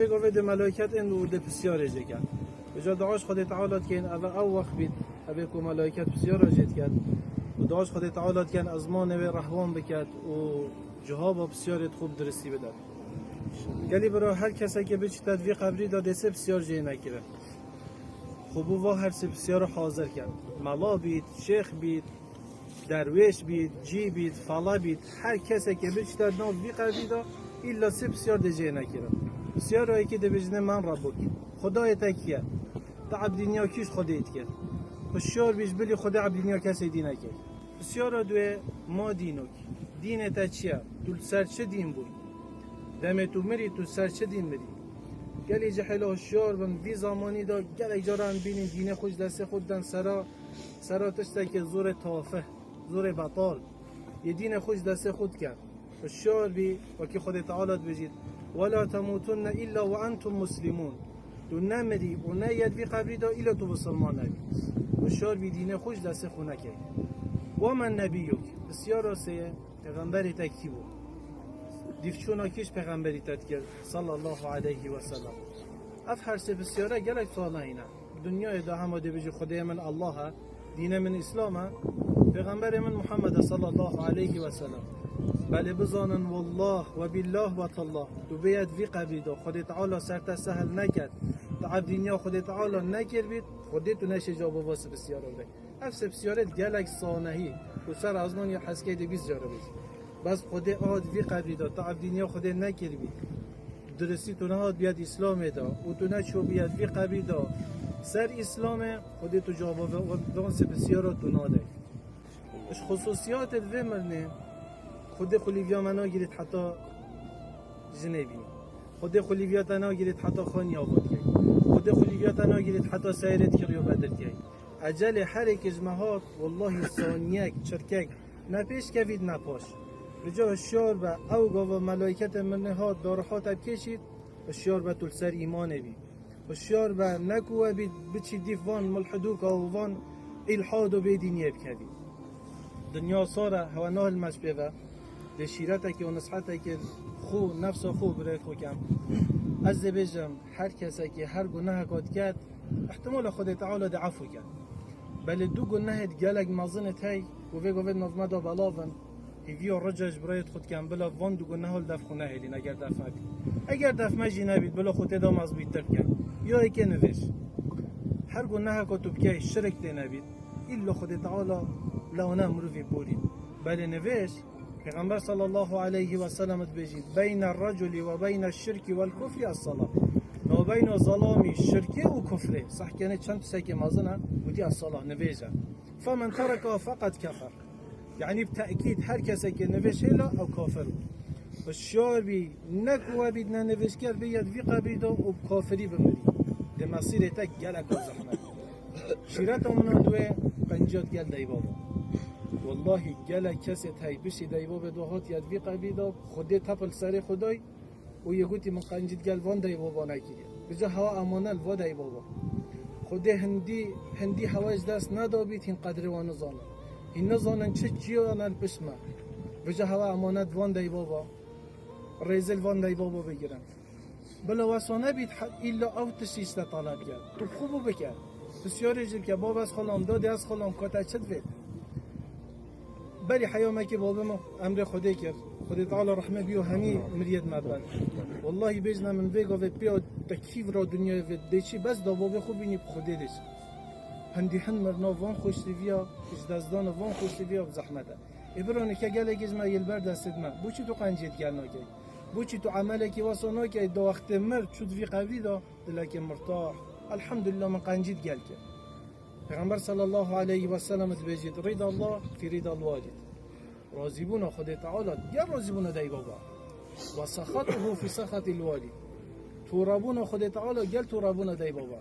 گفت ملائکت این ورده بسیار رجه کرد بجا دعاش خود تعالی کن او وقت بید اوه که ملائکت بسیار رجه کرد و دعاش خود تعالی کن از ما نوی رحوان بکرد و جهاب بسیار خوب درستی بدد گلی برای هر کسی که بچه تدوی قبری داده سه بسیار جه نکره خوبو و هر سه بسیار حاضر کرد ملا بید، شیخ بید، درویش بید، جی بید، فالا بید هر کسی که بچه تدوی قبری دا ایلا سه بسیار ده جه نکره بسیار هایی که ده بجنه من ربک خدای تکیه تا عبدینیا کیش خودیت کرد بسیار بیش بلی خدا عبدینیا کسی دینه کرد بسیار دوی ما دینوک دین تا چیه؟ تو سر چه دین بود؟ دم تو مری تو سر چه دین مری؟ گلی جهل هوشیار بن وی زمانی دا گل اجاران بینین دین خوش دست خود دن سرا تشته که زور توافه زور بطال یه دین خوش دست خود کرد هوشیار بی و که خود تعالی بجید ولا تموتن الا وانتم مسلمون تو نمری و نه یدوی قبری دا ایلا تو بسلمان نبی هوشیار بی دین خوش دست خونه کرد و من نبیوک بسیار راسه پیغمبری تکی بود دیفچونا کش پیغمبری تد کرد صلی الله علیه و سلم اف هر سه بسیاره گلک ساله اینا دنیای دا همه دی بجی خدای من الله دین من اسلام پیغمبر من محمد صلی الله علیه و سلم بله بزانن والله و بالله و تالله تو بیاد وی قبری دا خود تعالی سرت سهل نکرد تا عبدینیا خود تعالی نکر بید خودت تو نشه جواب واسه بسیار بده افس بسیارت گلک سانهی و سر ازمان یا حسکه دی 20 جاره بید بس خود آد وی قبری دا تا عبدینیا خود نکر بید درستی تو نهاد بیاد اسلام دا و تو نشو بیاد وی قبری دا سر اسلام خود تو جواب واسه بسیار تو ناده اش خصوصیات وی مرنه خود خلیویا منا گیرید حتی جنبی خود خلیویا تنا گیرید حتی خانی آباد کی خود خلیویا تنا گیرید حتی سیرت کریو بدل کی عجل هر یک جماعت والله ثانیک چرکک نه پیش کوید نه پاش بجا هشیار به او گاو ملائکت منه ها دارها تب کشید هشیار به طول سر ایمان بی هشیار به نکو بید بچی دیفان ملحدو کاوان الحاد و بیدینیه بکدی دنیا ساره هوا نهل مشبه به شیرته که و نصحته که خو نفس خو برای خو کم از بجم هر کسی که هر گناه کات کرد احتمال خود تعالی ده عفو کرد بله دو گناه گلگ مازنت هی و وی گفت نظمه دا بلاون هیوی و رجاج برایت خود کم بلا وان دو گناه هل دف خونه هلین اگر دف مبید اگر دف مجی نبید بلا خود دا مزبید تر کرد یا ایکه نوش هر گناه کاتو بکی شرک ده نبید ایلا خود تعالی لونه مروفی بولید بله نوش پیغمبر صلی الله علیه و سلم بجید بین الرجل و بین الشرک و الکفر الصلاة و بین ظلامی شرک و کفر صح کنه چند سکه مازنه ودی الصلاة نویجه فمن ترکه فقط کفر یعنی بتأکید هر کسی که نویش هلا او کافر و شعر بی نکو بید نه نویش کرد بیاد وی قبید و کافری بمری ده مصیر تک گلک و زحمت شیرت امنا دوه پنجات گل دی بابا والله گله کسی تای بشی دایبا به دوهات یاد وی قبیدا خودی تپل سر خدای و یهودی من قنجید گل وان دایبا با نکیه بجا هوا امانل و دایبا با خودی هندی هواش دست ندابید این قدر وان زانه این نزانن چه جیانل بسمه بجا هوا امانت وان دایبا با ریزل وان دایبا با بگیرن بلا واسانه بید ایلا او تشیست طلب کرد تو خوبو بکر بسیاری جب که باب از خلام دادی از خلام کتا چد بید بلی حیامه که بابم امر خودی کرد خودی تعالی رحمه بیو همی مرید مبرد والله بیجنا من ویگا و بیا تکفیف را دنیا و دیچی بس دا بابه خوب بینی خودی دیش هندی هن مرنا وان خوشتی بیا اجدازدان وان خوشتی بیا و زحمته ابرانی که گله گزما یلبر دستد من بوچی تو قنجید گل ناکی بوچی تو عمله که واسه ناکی دو وقت مرد شد وی قبری دا دلک مرتاح الحمدلله من قنجید گل که پیغمبر صلی الله علیه و سلم بجید رضا الله فی رضا الوالد راضیبون خود تعالی یا راضیبون دای بابا و سخطه فی سخط الوالد تو ربون خود تعالی گل تو ربون دای بابا